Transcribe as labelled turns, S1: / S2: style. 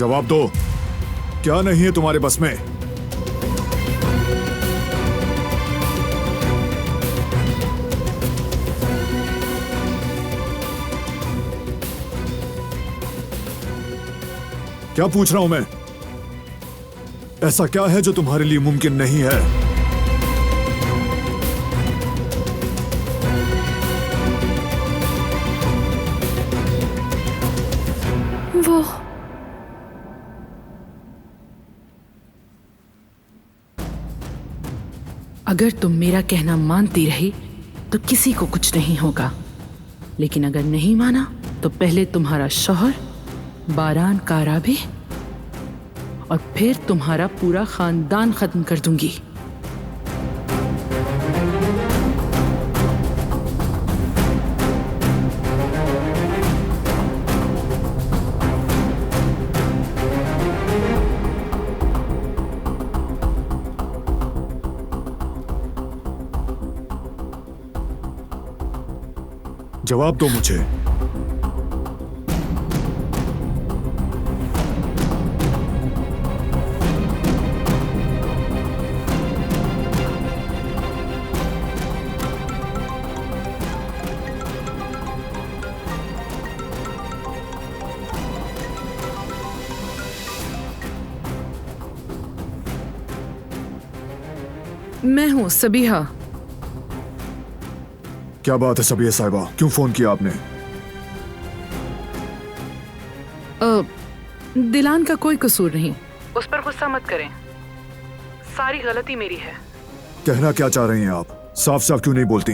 S1: जवाब दो, क्या नहीं है तुम्हारे बस में? क्या पूछ रहा हूं मैं? ऐसा क्या है जो तुम्हारे लिए मुमकिन नहीं है?
S2: वो
S3: अगर तुम मेरा कहना मानती रही तो किसी को कुछ नहीं होगा, लेकिन अगर नहीं माना तो पहले तुम्हारा शौहर बारान कारा भी और फिर तुम्हारा पूरा खानदान खत्म कर दूंगी।
S1: जवाब दो मुझे।
S3: मैं हूं सबीहा।
S1: क्या बात है सबिया साहिबा, क्यों फोन किया आपने?
S3: दिलान का कोई कसूर नहीं, उस पर गुस्सा मत करें, सारी गलती मेरी है।
S1: कहना क्या चाह रही हैं आप? साफ साफ क्यों नहीं बोलती?